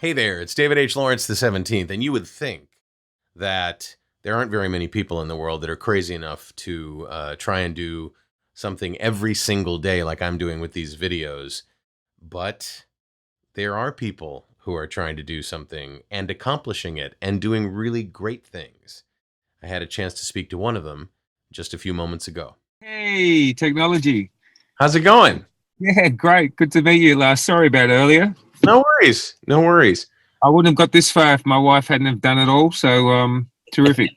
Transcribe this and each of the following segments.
Hey there, it's David H. Lawrence the 17th, and you would think that there aren't very many people in the world that are crazy enough to try and do something every single day like I'm doing with these videos, but there are people who are trying to do something and accomplishing it and doing really great things. I had a chance to speak to one of them just a few moments ago. Hey, technology. How's it going? Yeah, great. Good to meet you. Sorry about earlier. No worries. No worries. I wouldn't have got this far if my wife hadn't have done it all. So, terrific.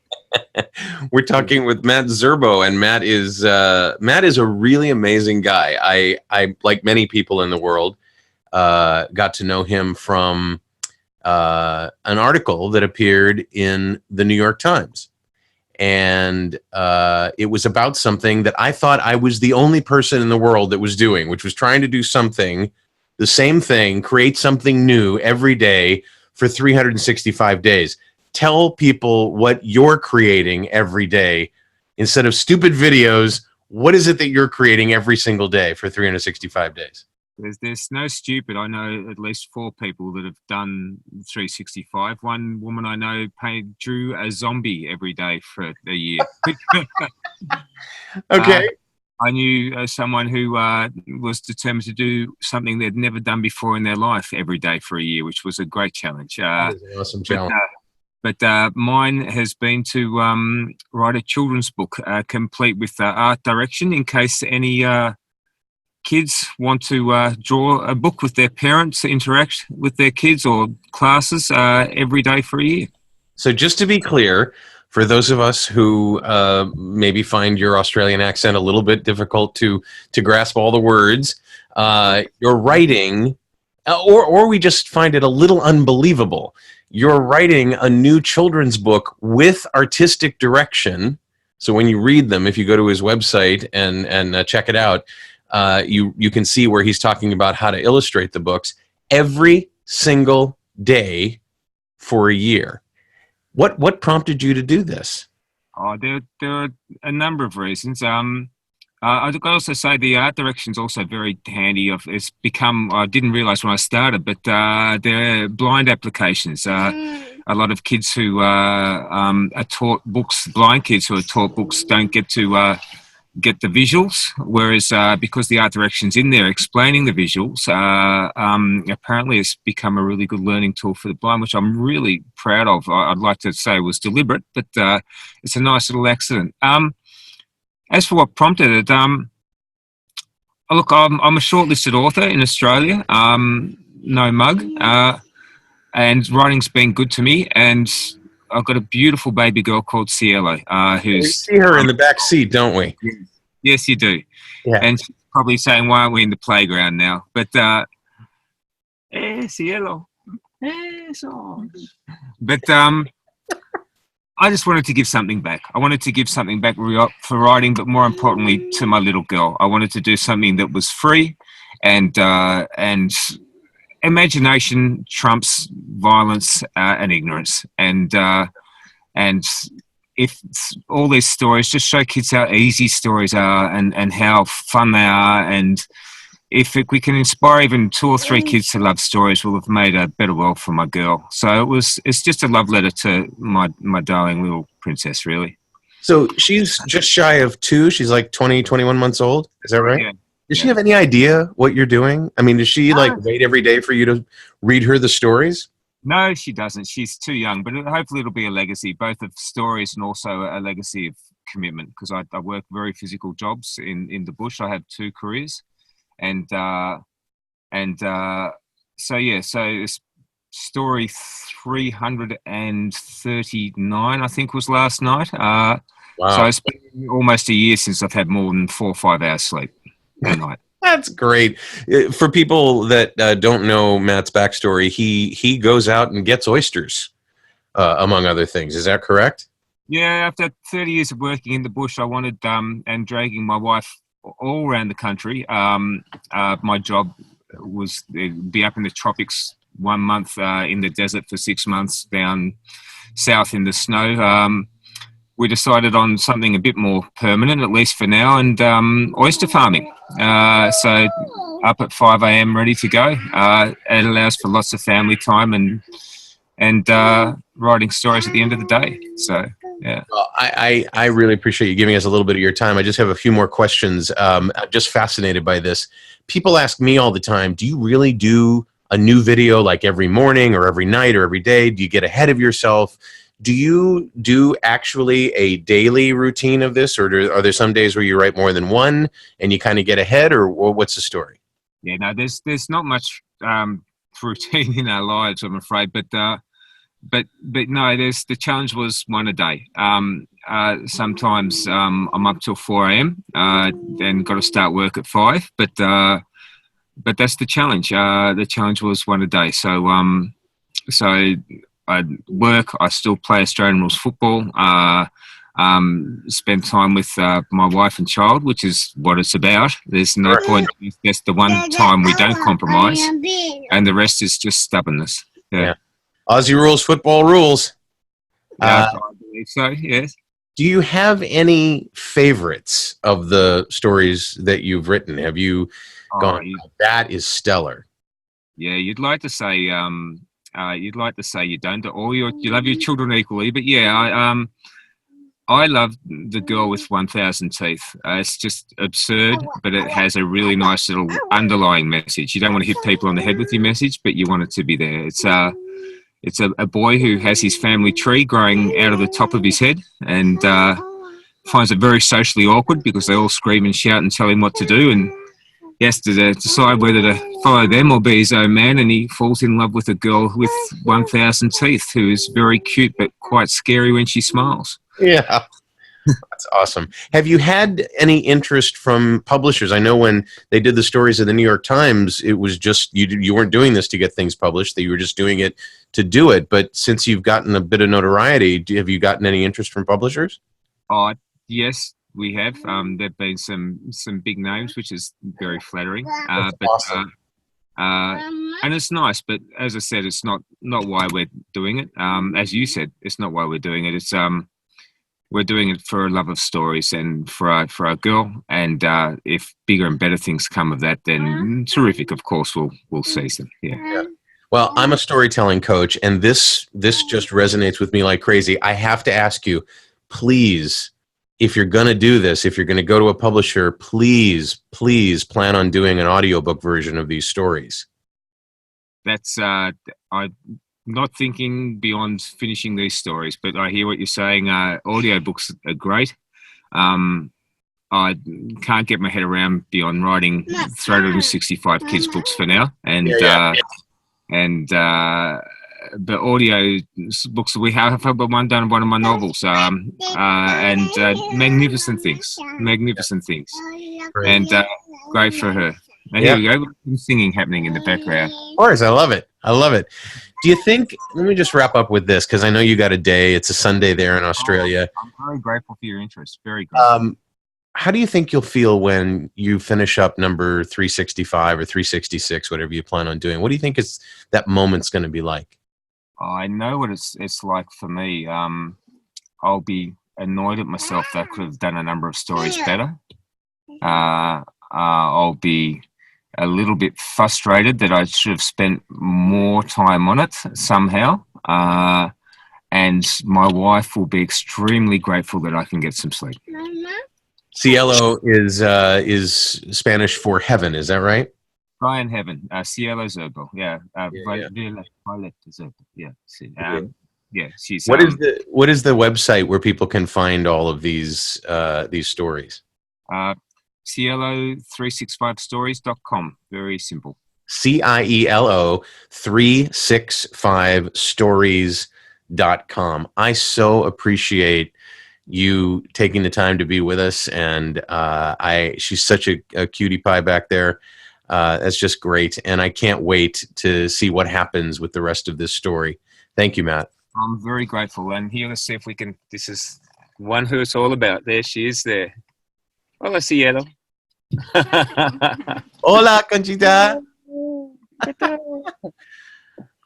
We're talking with Matt Zerbo, and Matt is a really amazing guy. I like many people in the world, got to know him from an article that appeared in the New York Times, and it was about something that I thought I was the only person in the world that was doing, which was trying to do something, the same thing, create something new every day for 365 days. Tell people what you're creating every day instead of stupid videos. What is it that you're creating every single day for 365 days? There's no stupid. I know at least 4 people that have done 365. One woman I know drew a zombie every day for a year. Okay. I knew someone who was determined to do something they'd never done before in their life every day for a year, which was a great challenge. That is an awesome challenge. But mine has been to write a children's book, complete with art direction, in case any kids want to draw a book with their parents, interact with their kids or classes every day for a year. So just to be clear, for those of us who maybe find your Australian accent a little bit difficult to grasp all the words, you're writing, or we just find it a little unbelievable. You're writing a new children's book with artistic direction. So when you read them, if you go to his website and check it out, you can see where he's talking about how to illustrate the books every single day for a year. What prompted you to do this? Oh, there are a number of reasons. I'd also say the art direction is also very handy. It's become, I didn't realise when I started, but there are blind applications. A lot of kids who are taught books, blind kids who are taught books, don't get to get the visuals, whereas because the art direction's in there explaining the visuals, apparently it's become a really good learning tool for the blind, which I'm really proud of. I'd like to say it was deliberate, but it's a nice little accident. As for what prompted it, look, I'm a shortlisted author in Australia, no mug, and writing's been good to me, and I've got a beautiful baby girl called Cielo, who's... We see her in the back seat, don't we? Yes, you do. Yeah. And she's probably saying, why aren't we in the playground now? But, Cielo. But I just wanted to give something back. I wanted to give something back for writing, but more importantly, to my little girl. I wanted to do something that was free, and imagination trumps violence and ignorance. And if all these stories just show kids how easy stories are and how fun they are, and if we can inspire even 2 or 3 kids to love stories, we'll have made a better world for my girl. So it's just a love letter to my darling little princess, really. So she's just shy of 2. She's like 20, 21 months old. Is that right? Yeah. Does she have any idea what you're doing? I mean, does she wait every day for you to read her the stories? No, she doesn't. She's too young, but hopefully it'll be a legacy, both of stories and also a legacy of commitment, because I work very physical jobs in the bush. I have 2 careers. So it's story 339, I think, was last night. Wow. So it's been almost a year since I've had more than 4 or 5 hours sleep at night. That's great. For people that don't know Matt's backstory, he goes out and gets oysters, among other things. Is that correct? Yeah, after 30 years of working in the bush, I wanted and dragging my wife all around the country. My job was be up in the tropics 1 month, in the desert for 6 months, down south in the snow. We decided on something a bit more permanent, at least for now, and oyster farming. So up at 5 a.m. ready to go. It allows for lots of family time and writing stories at the end of the day. So, yeah. Well, I really appreciate you giving us a little bit of your time. I just have a few more questions. I'm just fascinated by this. People ask me all the time, do you really do a new video like every morning or every night or every day? Do you get ahead of yourself? Do you do actually a daily routine of this, or are there some days where you write more than one and you kind of get ahead, or what's the story? Yeah, no, there's not much routine in our lives, I'm afraid, but no, the challenge was one a day. Sometimes I'm up till 4 a.m. Then got to start work at 5, but that's the challenge. The challenge was one a day. So I work. I still play Australian rules football. Spend time with my wife and child, which is what it's about. There's no point. That's the one time we don't compromise, and the rest is just stubbornness. Yeah. Aussie rules, football rules. I believe so. Yes. Do you have any favorites of the stories that you've written? Have you gone, that is stellar? Yeah, you'd like to say you don't. You love your children equally, but yeah, I love The Girl with 1,000 Teeth. It's just absurd, but it has a really nice little underlying message. You don't want to hit people on the head with your message, but you want it to be there. It's a boy who has his family tree growing out of the top of his head and finds it very socially awkward because they all scream and shout and tell him what to do, and he has to decide whether to follow them or be his own man, and he falls in love with a girl with 1,000 teeth who is very cute but quite scary when she smiles. Yeah. That's awesome. Have you had any interest from publishers? I know when they did the stories of the New York Times, it was just you weren't doing this to get things published, that you were just doing it to do it. But since you've gotten a bit of notoriety, have you gotten any interest from publishers? Yes, we have. There've been some big names, which is very flattering. Awesome. And it's nice, but as I said, it's not why we're doing it. As you said, it's not why we're doing it. It's we're doing it for a love of stories and for our girl. And if bigger and better things come of that, then terrific. Of course, we'll seize them. Yeah. Well, I'm a storytelling coach, and this just resonates with me like crazy. I have to ask you, please, if you're going to do this, if you're going to go to a publisher, please plan on doing an audiobook version of these stories. That's I'm not thinking beyond finishing these stories, but I hear what you're saying. Audiobooks are great. I can't get my head around beyond writing 365 kids books for now, but audio books we have one done, one of my novels, and magnificent things, and great for her. And here we go, some singing happening in the background. Of course, I love it. Do you think, let me just wrap up with this, because I know you got a day, it's a Sunday there in Australia. I'm very grateful for your interest, very grateful. How do you think you'll feel when you finish up number 365 or 366, whatever you plan on doing? What do you think that moment's going to be like? I know what it's like for me. I'll be annoyed at myself that I could have done a number of stories better. I'll be a little bit frustrated that I should have spent more time on it somehow. And my wife will be extremely grateful that I can get some sleep. Cielo is Spanish for heaven, is that right? Sky in heaven. Cielo Zerbo. Yeah. Yeah. She's. What is the website where people can find all of these stories? Cielo365stories.com. Very simple. CIELO 365stories.com. I so appreciate you taking the time to be with us, and she's such a cutie pie back there. That's just great, and I can't wait to see what happens with the rest of this story. Thank you, Matt. I'm very grateful, and here, let's see if we can. This is one who it's all about. There she is. There. Hola, Cielo. Hola, Conchita.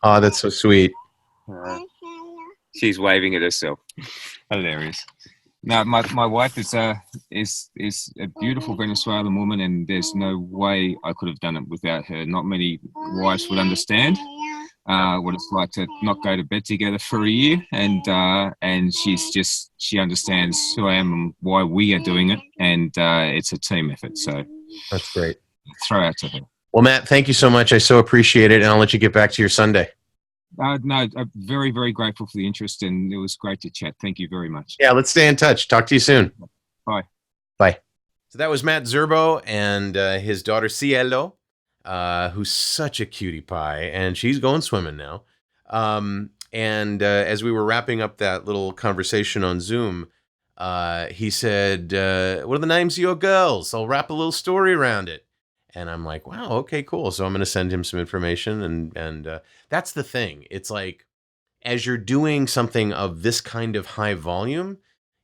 Oh, that's so sweet. She's waving at herself. Hilarious. No, my wife is a beautiful Venezuelan woman, and there's no way I could have done it without her. Not many wives would understand what it's like to not go to bed together for a year, and she understands who I am and why we are doing it, and it's a team effort. So That's great. throw out to her. Well, Matt, thank you so much. I so appreciate it, and I'll let you get back to your Sunday. No, I'm very, very grateful for the interest, and it was great to chat. Thank you very much. Yeah, let's stay in touch. Talk to you soon. Bye. Bye. So that was Matt Zerbo and his daughter Cielo, who's such a cutie pie, and she's going swimming now. And as we were wrapping up that little conversation on Zoom, he said, what are the names of your girls? I'll wrap a little story around it. And I'm like, wow, okay, cool. So I'm going to send him some information. And that's the thing. It's like, as you're doing something of this kind of high volume,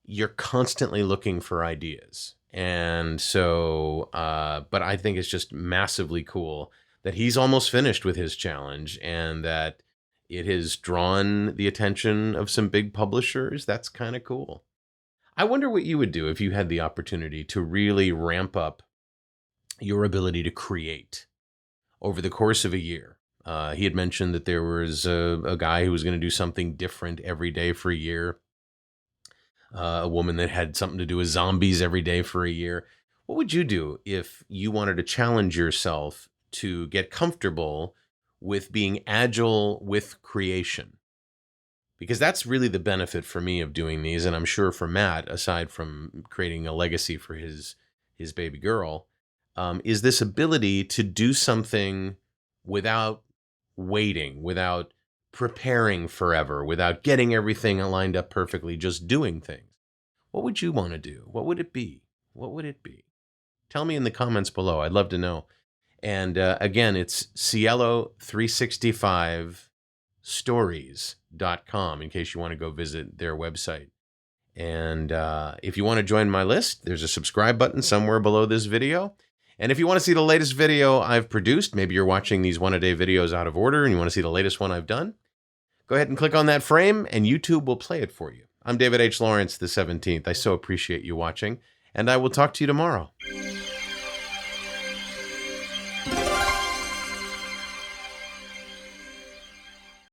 you're constantly looking for ideas. And so, but I think it's just massively cool that he's almost finished with his challenge and that it has drawn the attention of some big publishers. That's kind of cool. I wonder what you would do if you had the opportunity to really ramp up your ability to create over the course of a year. He had mentioned that there was a guy who was going to do something different every day for a year. A woman that had something to do with zombies every day for a year. What would you do if you wanted to challenge yourself to get comfortable with being agile with creation? Because that's really the benefit for me of doing these, and I'm sure for Matt, aside from creating a legacy for his baby girl, is this ability to do something without waiting, without preparing forever, without getting everything lined up perfectly, just doing things. What would you want to do? What would it be? What would it be? Tell me in the comments below. I'd love to know. And again, it's Cielo365stories.com in case you want to go visit their website. And if you want to join my list, there's a subscribe button somewhere below this video. And if you want to see the latest video I've produced, maybe you're watching these one-a-day videos out of order and you want to see the latest one I've done, go ahead and click on that frame and YouTube will play it for you. I'm David H. Lawrence, the 17th. I so appreciate you watching, and I will talk to you tomorrow.